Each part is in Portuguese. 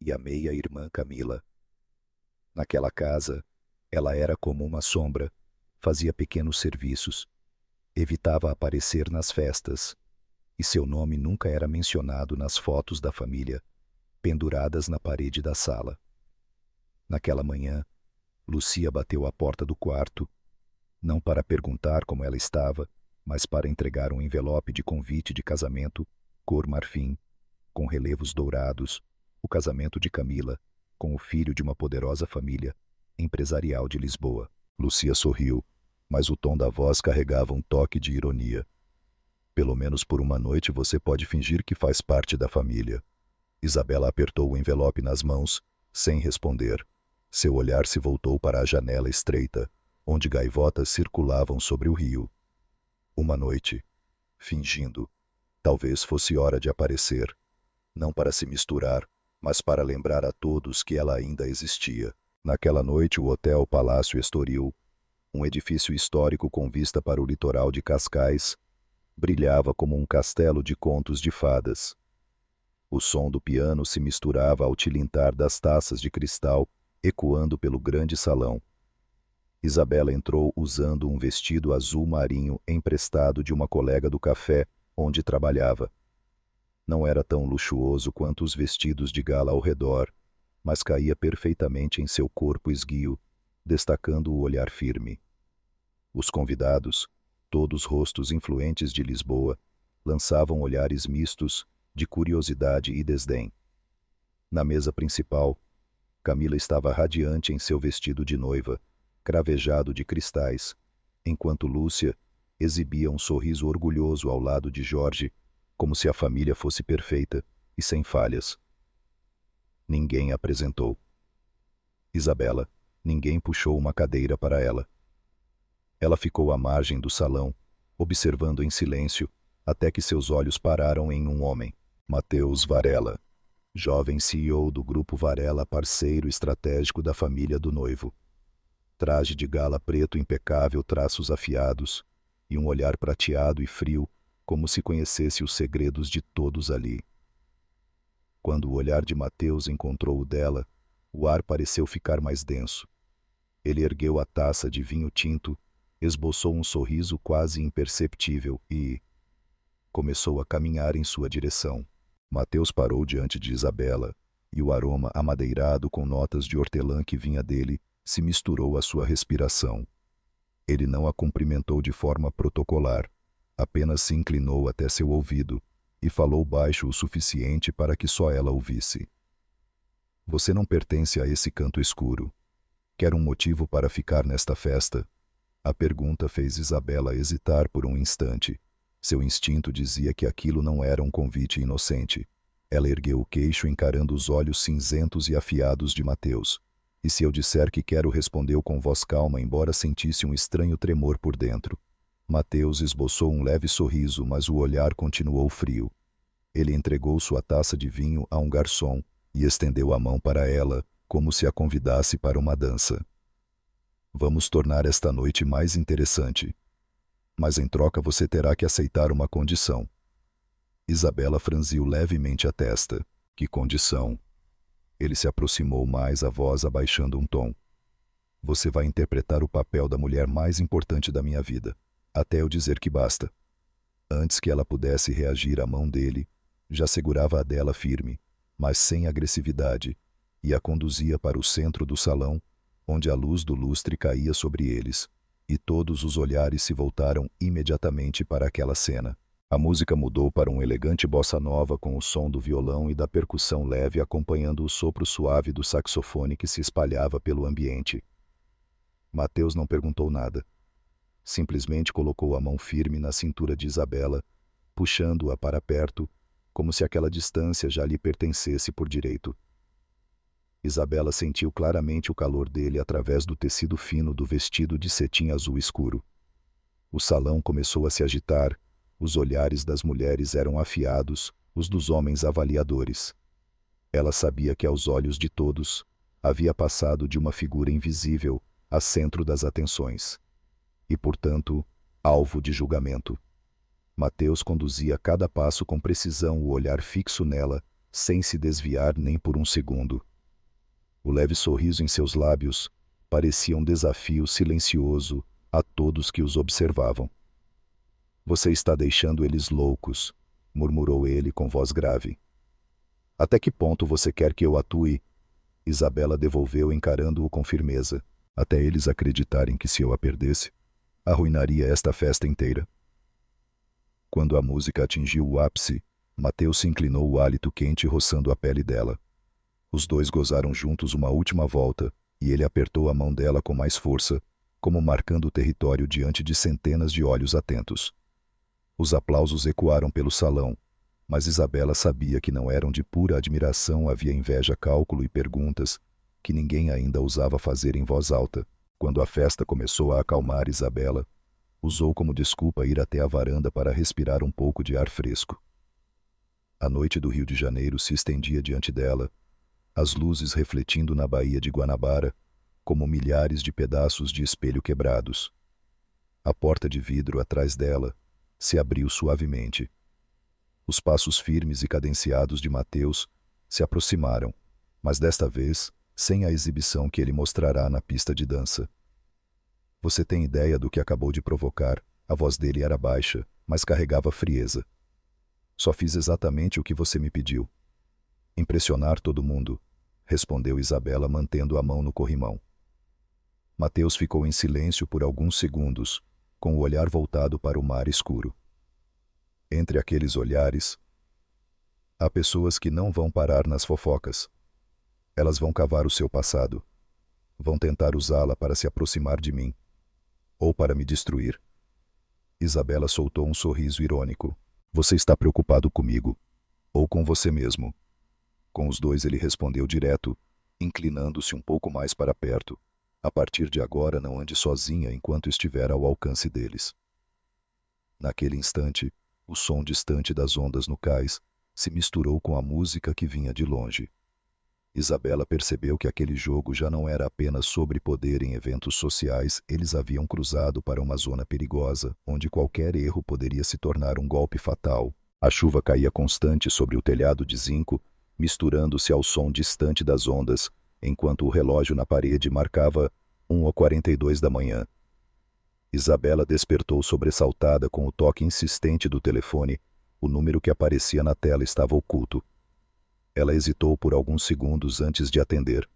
e a meia-irmã Camila. Naquela casa, ela era como uma sombra, fazia pequenos serviços, evitava aparecer nas festas, e seu nome nunca era mencionado nas fotos da família, penduradas na parede da sala. Naquela manhã, Lucia bateu à porta do quarto, não para perguntar como ela estava, mas para entregar um envelope de convite de casamento, cor marfim, com relevos dourados, o casamento de Camila, com o filho de uma poderosa família empresarial de Lisboa. Lucia sorriu, mas o tom da voz carregava um toque de ironia. Pelo menos por uma noite você pode fingir que faz parte da família. Isabela apertou o envelope nas mãos, sem responder. Seu olhar se voltou para a janela estreita, onde gaivotas circulavam sobre o rio. Uma noite, fingindo. Talvez fosse hora de aparecer. Não para se misturar, mas para lembrar a todos que ela ainda existia. Naquela noite o Hotel Palácio Estoril, um edifício histórico com vista para o litoral de Cascais, brilhava como um castelo de contos de fadas. O som do piano se misturava ao tilintar das taças de cristal, ecoando pelo grande salão. Isabela entrou usando um vestido azul marinho emprestado de uma colega do café onde trabalhava. Não era tão luxuoso quanto os vestidos de gala ao redor, mas caía perfeitamente em seu corpo esguio, destacando o olhar firme. Os convidados, todos rostos influentes de Lisboa, lançavam olhares mistos de curiosidade e desdém. Na mesa principal, Camila estava radiante em seu vestido de noiva, cravejado de cristais, enquanto Lúcia exibia um sorriso orgulhoso ao lado de Jorge, como se a família fosse perfeita e sem falhas. Ninguém apresentou. Isabela, ninguém puxou uma cadeira para ela. Ela ficou à margem do salão, observando em silêncio, até que seus olhos pararam em um homem, Matheus Varela, jovem CEO do Grupo Varela, parceiro estratégico da família do noivo. Traje de gala preto impecável, traços afiados, e um olhar prateado e frio, como se conhecesse os segredos de todos ali. Quando o olhar de Matheus encontrou o dela, o ar pareceu ficar mais denso. Ele ergueu a taça de vinho tinto, esboçou um sorriso quase imperceptível e começou a caminhar em sua direção. Matheus parou diante de Isabela, e o aroma amadeirado com notas de hortelã que vinha dele se misturou à sua respiração. Ele não a cumprimentou de forma protocolar, apenas se inclinou até seu ouvido e falou baixo o suficiente para que só ela ouvisse. Você não pertence a esse canto escuro. Quer um motivo para ficar nesta festa? A pergunta fez Isabela hesitar por um instante. Seu instinto dizia que aquilo não era um convite inocente. Ela ergueu o queixo encarando os olhos cinzentos e afiados de Matheus. E se eu disser que quero, respondeu com voz calma, embora sentisse um estranho tremor por dentro. Matheus esboçou um leve sorriso, mas o olhar continuou frio. Ele entregou sua taça de vinho a um garçom e estendeu a mão para ela, como se a convidasse para uma dança. Vamos tornar esta noite mais interessante. Mas em troca você terá que aceitar uma condição. Isabela franziu levemente a testa. Que condição? Ele se aproximou mais, a voz abaixando um tom. Você vai interpretar o papel da mulher mais importante da minha vida, até eu dizer que basta. Antes que ela pudesse reagir, a mão dele já segurava a dela firme, mas sem agressividade, e a conduzia para o centro do salão, onde a luz do lustre caía sobre eles, e todos os olhares se voltaram imediatamente para aquela cena. A música mudou para um elegante bossa nova com o som do violão e da percussão leve acompanhando o sopro suave do saxofone que se espalhava pelo ambiente. Matheus não perguntou nada. Simplesmente colocou a mão firme na cintura de Isabela, puxando-a para perto, como se aquela distância já lhe pertencesse por direito. Isabela sentiu claramente o calor dele através do tecido fino do vestido de cetim azul escuro. O salão começou a se agitar. Os olhares das mulheres eram afiados, os dos homens avaliadores. Ela sabia que aos olhos de todos, havia passado de uma figura invisível a centro das atenções. E, portanto, alvo de julgamento. Matheus conduzia cada passo com precisão, o olhar fixo nela, sem se desviar nem por um segundo. O leve sorriso em seus lábios parecia um desafio silencioso a todos que os observavam. Você está deixando eles loucos, murmurou ele com voz grave. Até que ponto você quer que eu atue? Isabela devolveu encarando-o com firmeza. Até eles acreditarem que se eu a perdesse, arruinaria esta festa inteira. Quando a música atingiu o ápice, Mateus se inclinou, o hálito quente roçando a pele dela. Os dois gozaram juntos uma última volta, e ele apertou a mão dela com mais força, como marcando o território diante de centenas de olhos atentos. Os aplausos ecoaram pelo salão, mas Isabela sabia que não eram de pura admiração, havia inveja, cálculo e perguntas, que ninguém ainda ousava fazer em voz alta. Quando a festa começou a acalmar, Isabela usou como desculpa ir até a varanda para respirar um pouco de ar fresco. A noite do Rio de Janeiro se estendia diante dela, as luzes refletindo na Baía de Guanabara, como milhares de pedaços de espelho quebrados. A porta de vidro atrás dela se abriu suavemente. Os passos firmes e cadenciados de Mateus se aproximaram, mas desta vez sem a exibição que ele mostrará na pista de dança. Você tem ideia do que acabou de provocar? A voz dele era baixa, mas carregava frieza. Só fiz exatamente o que você me pediu. Impressionar todo mundo, respondeu Isabela, mantendo a mão no corrimão. Mateus ficou em silêncio por alguns segundos, com o olhar voltado para o mar escuro. Entre aqueles olhares, há pessoas que não vão parar nas fofocas. Elas vão cavar o seu passado. Vão tentar usá-la para se aproximar de mim. Ou para me destruir. Isabela soltou um sorriso irônico. Você está preocupado comigo? Ou com você mesmo? Com os dois ele respondeu direto, inclinando-se um pouco mais para perto. A partir de agora não ande sozinha enquanto estiver ao alcance deles. Naquele instante, o som distante das ondas no cais se misturou com a música que vinha de longe. Isabela percebeu que aquele jogo já não era apenas sobre poder em eventos sociais, eles haviam cruzado para uma zona perigosa, onde qualquer erro poderia se tornar um golpe fatal. A chuva caía constante sobre o telhado de zinco, misturando-se ao som distante das ondas, enquanto o relógio na parede marcava 1h42 da manhã. Isabela despertou sobressaltada com o toque insistente do telefone. O número que aparecia na tela estava oculto. Ela hesitou por alguns segundos antes de atender.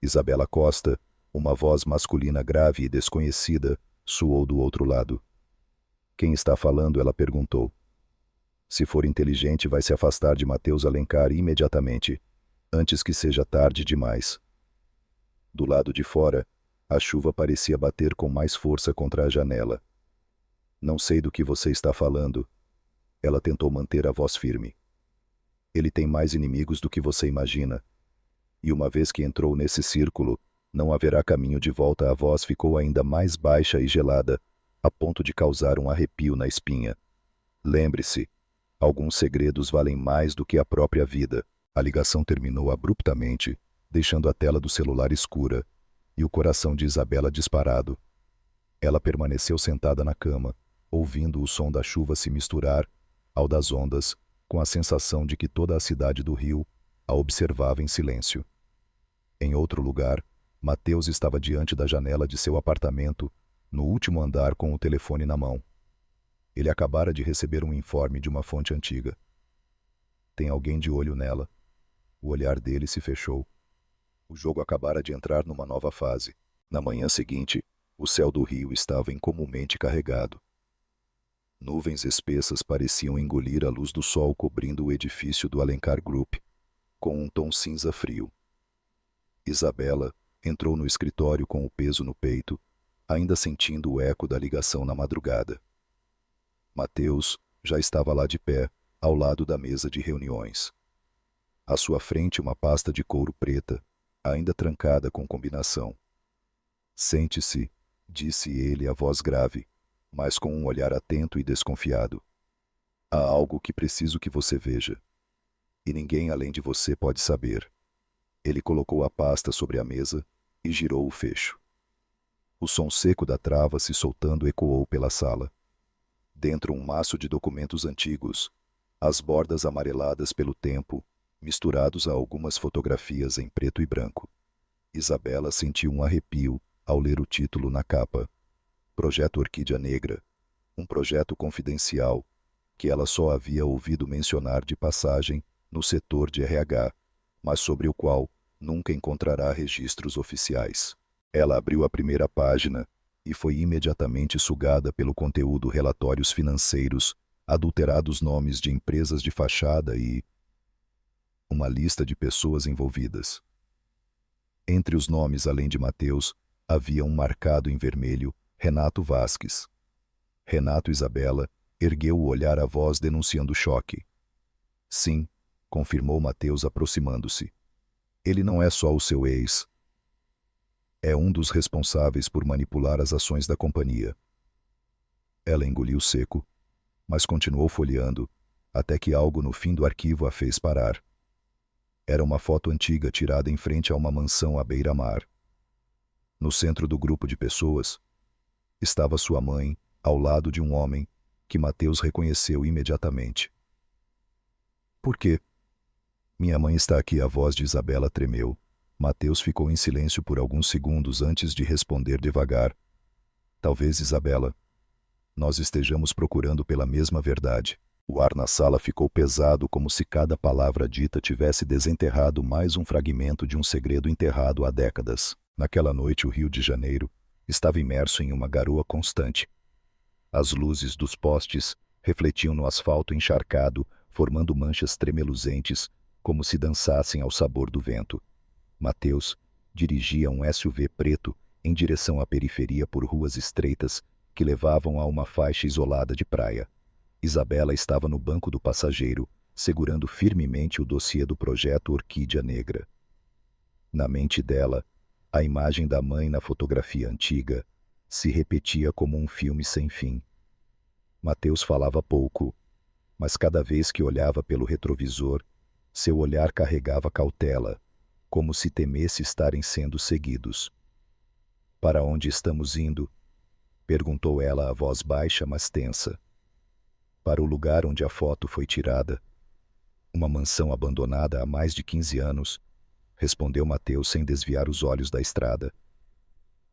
Isabela Costa, uma voz masculina grave e desconhecida, soou do outro lado. Quem está falando? Ela perguntou. Se for inteligente, vai se afastar de Mateus Alencar imediatamente, antes que seja tarde demais. Do lado de fora, a chuva parecia bater com mais força contra a janela. Não sei do que você está falando. Ela tentou manter a voz firme. Ele tem mais inimigos do que você imagina. E uma vez que entrou nesse círculo, não haverá caminho de volta. A voz ficou ainda mais baixa e gelada, a ponto de causar um arrepio na espinha. Lembre-se, alguns segredos valem mais do que a própria vida. A ligação terminou abruptamente, deixando a tela do celular escura e o coração de Isabela disparado. Ela permaneceu sentada na cama, ouvindo o som da chuva se misturar ao das ondas, com a sensação de que toda a cidade do Rio a observava em silêncio. Em outro lugar, Mateus estava diante da janela de seu apartamento, no último andar, com o telefone na mão. Ele acabara de receber um informe de uma fonte antiga. Tem alguém de olho nela. O olhar dele se fechou. O jogo acabara de entrar numa nova fase. Na manhã seguinte, o céu do Rio estava incomumente carregado. Nuvens espessas pareciam engolir a luz do sol, cobrindo o edifício do Alencar Group, com um tom cinza frio. Isabela entrou no escritório com o peso no peito, ainda sentindo o eco da ligação na madrugada. Mateus já estava lá de pé, ao lado da mesa de reuniões. À sua frente, uma pasta de couro preta, ainda trancada com combinação. Sente-se, disse ele, a voz grave, mas com um olhar atento e desconfiado. Há algo que preciso que você veja. E ninguém além de você pode saber. Ele colocou a pasta sobre a mesa e girou o fecho. O som seco da trava se soltando ecoou pela sala. Dentro, um maço de documentos antigos, as bordas amareladas pelo tempo misturados a algumas fotografias em preto e branco. Isabela sentiu um arrepio ao ler o título na capa. Projeto Orquídea Negra, um projeto confidencial que ela só havia ouvido mencionar de passagem no setor de RH, mas sobre o qual nunca encontrará registros oficiais. Ela abriu a primeira página e foi imediatamente sugada pelo conteúdo relatórios financeiros, adulterados nomes de empresas de fachada e uma lista de pessoas envolvidas. Entre os nomes, além de Mateus, havia um marcado em vermelho, Renato Vasques. Renato. Isabela ergueu o olhar à voz denunciando o choque. Sim, confirmou Mateus aproximando-se. Ele não é só o seu ex. É um dos responsáveis por manipular as ações da companhia. Ela engoliu seco, mas continuou folheando, até que algo no fim do arquivo a fez parar. Era uma foto antiga tirada em frente a uma mansão à beira-mar. No centro do grupo de pessoas, estava sua mãe, ao lado de um homem que Mateus reconheceu imediatamente. Por quê? Minha mãe está aqui. A voz de Isabela tremeu. Mateus ficou em silêncio por alguns segundos antes de responder devagar. Talvez, Isabela, nós estejamos procurando pela mesma verdade. O ar na sala ficou pesado, como se cada palavra dita tivesse desenterrado mais um fragmento de um segredo enterrado há décadas. Naquela noite, o Rio de Janeiro estava imerso em uma garoa constante. As luzes dos postes refletiam no asfalto encharcado, formando manchas tremeluzentes, como se dançassem ao sabor do vento. Mateus dirigia um SUV preto em direção à periferia por ruas estreitas que levavam a uma faixa isolada de praia. Isabela estava no banco do passageiro, segurando firmemente o dossiê do projeto Orquídea Negra. Na mente dela, a imagem da mãe na fotografia antiga se repetia como um filme sem fim. Mateus falava pouco, mas cada vez que olhava pelo retrovisor, seu olhar carregava cautela, como se temesse estarem sendo seguidos. Para onde estamos indo? Perguntou ela a voz baixa, mas tensa. Para o lugar onde a foto foi tirada. Uma mansão abandonada há mais de 15 anos, respondeu Mateus sem desviar os olhos da estrada.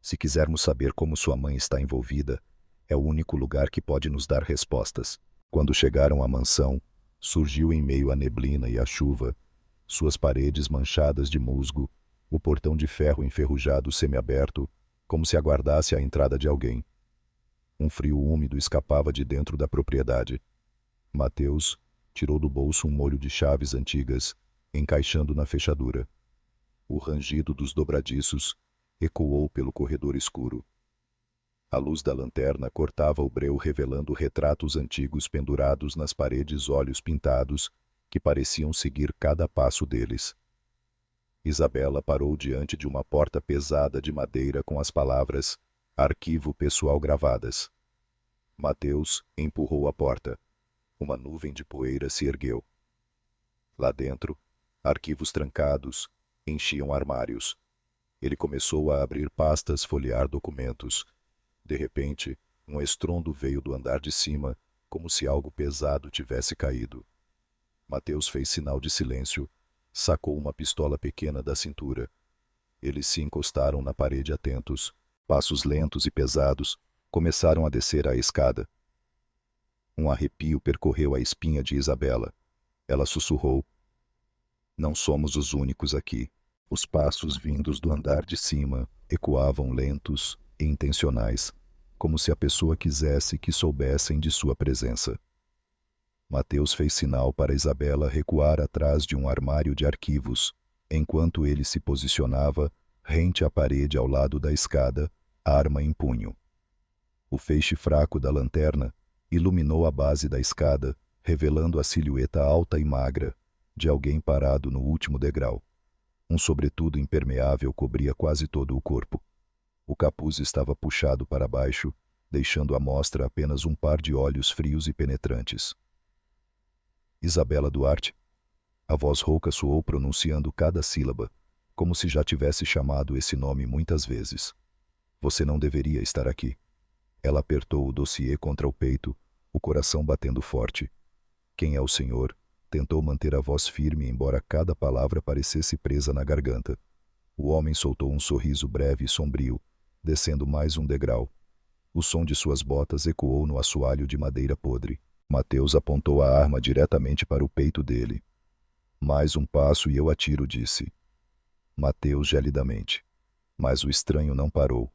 Se quisermos saber como sua mãe está envolvida, é o único lugar que pode nos dar respostas. Quando chegaram à mansão, surgiu em meio à neblina e à chuva, suas paredes manchadas de musgo, o portão de ferro enferrujado semiaberto, como se aguardasse a entrada de alguém. Um frio úmido escapava de dentro da propriedade. Mateus tirou do bolso um molho de chaves antigas, encaixando na fechadura. O rangido dos dobradiços ecoou pelo corredor escuro. A luz da lanterna cortava o breu, revelando retratos antigos pendurados nas paredes, olhos pintados, que pareciam seguir cada passo deles. Isabela parou diante de uma porta pesada de madeira com as palavras Arquivo Pessoal gravadas. Mateus empurrou a porta. Uma nuvem de poeira se ergueu. Lá dentro, arquivos trancados enchiam armários. Ele começou a abrir pastas, folhear documentos. De repente, um estrondo veio do andar de cima, como se algo pesado tivesse caído. Mateus fez sinal de silêncio, sacou uma pistola pequena da cintura. Eles se encostaram na parede atentos. Passos lentos e pesados começaram a descer a escada. Um arrepio percorreu a espinha de Isabela. Ela sussurrou: Não somos os únicos aqui. Os passos vindos do andar de cima ecoavam lentos e intencionais, como se a pessoa quisesse que soubessem de sua presença. Mateus fez sinal para Isabela recuar atrás de um armário de arquivos, enquanto ele se posicionava rente à parede ao lado da escada, arma em punho. O feixe fraco da lanterna iluminou a base da escada, revelando a silhueta alta e magra de alguém parado no último degrau. Um sobretudo impermeável cobria quase todo o corpo. O capuz estava puxado para baixo, deixando à mostra apenas um par de olhos frios e penetrantes. Isabela Duarte. A voz rouca soou pronunciando cada sílaba, como se já tivesse chamado esse nome muitas vezes. Você não deveria estar aqui. Ela apertou o dossiê contra o peito, o coração batendo forte. Quem é o senhor? Tentou manter a voz firme, embora cada palavra parecesse presa na garganta. O homem soltou um sorriso breve e sombrio, descendo mais um degrau. O som de suas botas ecoou no assoalho de madeira podre. Mateus apontou a arma diretamente para o peito dele. Mais um passo e eu atiro, disse Mateus gelidamente. Mas o estranho não parou.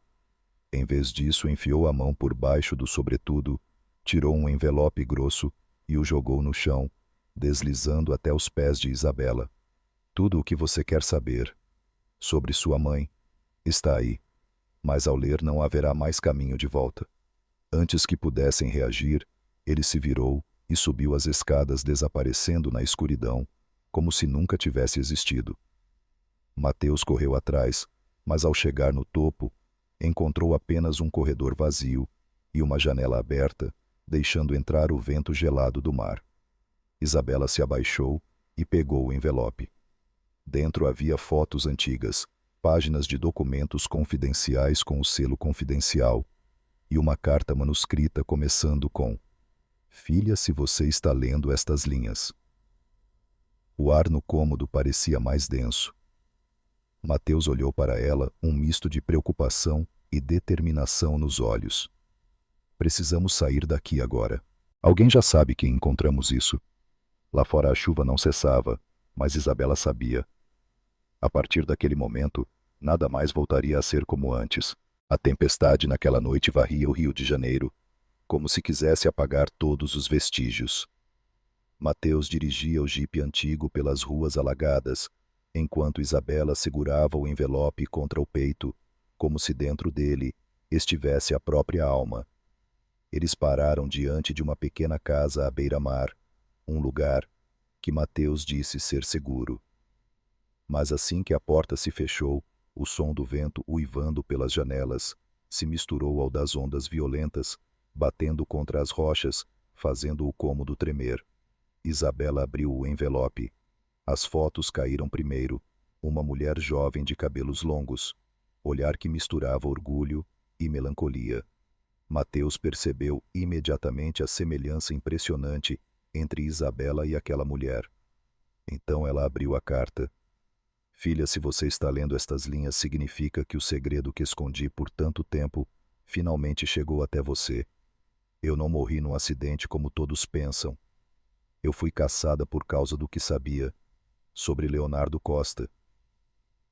Em vez disso, enfiou a mão por baixo do sobretudo, tirou um envelope grosso e o jogou no chão, deslizando até os pés de Isabela. Tudo o que você quer saber sobre sua mãe está aí, mas ao ler não haverá mais caminho de volta. Antes que pudessem reagir, ele se virou e subiu as escadas, desaparecendo na escuridão, como se nunca tivesse existido. Mateus correu atrás, mas ao chegar no topo, encontrou apenas um corredor vazio e uma janela aberta, deixando entrar o vento gelado do mar. Isabela se abaixou e pegou o envelope. Dentro havia fotos antigas, páginas de documentos confidenciais com o selo confidencial e uma carta manuscrita começando com: Filha, se você está lendo estas linhas. O ar no cômodo parecia mais denso. Mateus olhou para ela, um misto de preocupação e determinação nos olhos. Precisamos sair daqui agora. Alguém já sabe que encontramos isso. Lá fora a chuva não cessava, mas Isabela sabia. A partir daquele momento, nada mais voltaria a ser como antes. A tempestade naquela noite varria o Rio de Janeiro, como se quisesse apagar todos os vestígios. Mateus dirigia o jipe antigo pelas ruas alagadas, enquanto Isabela segurava o envelope contra o peito, como se dentro dele estivesse a própria alma. Eles pararam diante de uma pequena casa à beira-mar, um lugar que Mateus disse ser seguro. Mas assim que a porta se fechou, o som do vento uivando pelas janelas se misturou ao das ondas violentas, batendo contra as rochas, fazendo o cômodo tremer. Isabela abriu o envelope. As fotos caíram primeiro. Uma mulher jovem de cabelos longos, olhar que misturava orgulho e melancolia. Mateus percebeu imediatamente a semelhança impressionante entre Isabela e aquela mulher. Então ela abriu a carta. Filha, se você está lendo estas linhas, significa que o segredo que escondi por tanto tempo finalmente chegou até você. Eu não morri num acidente como todos pensam. Eu fui caçada por causa do que sabia sobre Leonardo Costa.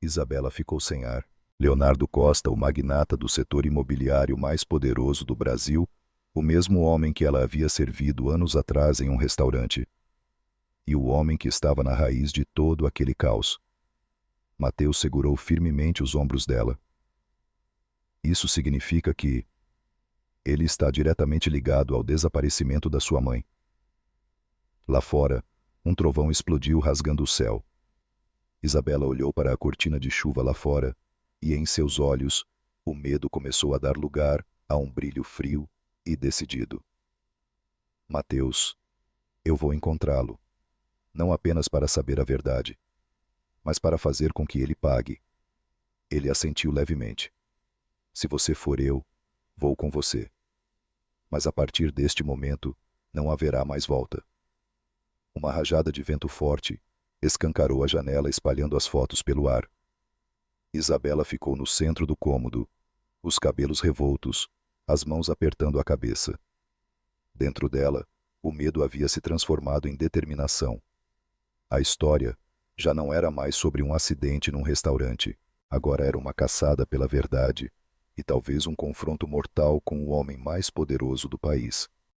Isabela ficou sem ar. Leonardo Costa, o magnata do setor imobiliário mais poderoso do Brasil, o mesmo homem que ela havia servido anos atrás em um restaurante. E o homem que estava na raiz de todo aquele caos. Mateus segurou firmemente os ombros dela. Isso significa que ele está diretamente ligado ao desaparecimento da sua mãe. Lá fora, um trovão explodiu rasgando o céu. Isabela olhou para a cortina de chuva lá fora, e em seus olhos, o medo começou a dar lugar a um brilho frio e decidido. Mateus, eu vou encontrá-lo, não apenas para saber a verdade, mas para fazer com que ele pague. Ele assentiu levemente. Se você for eu, vou com você. Mas a partir deste momento, não haverá mais volta. Uma rajada de vento forte escancarou a janela, espalhando as fotos pelo ar. Isabela ficou no centro do cômodo, os cabelos revoltos, as mãos apertando a cabeça. Dentro dela, o medo havia se transformado em determinação. A história já não era mais sobre um acidente num restaurante. Agora era uma caçada pela verdade e talvez um confronto mortal com o homem mais poderoso do país.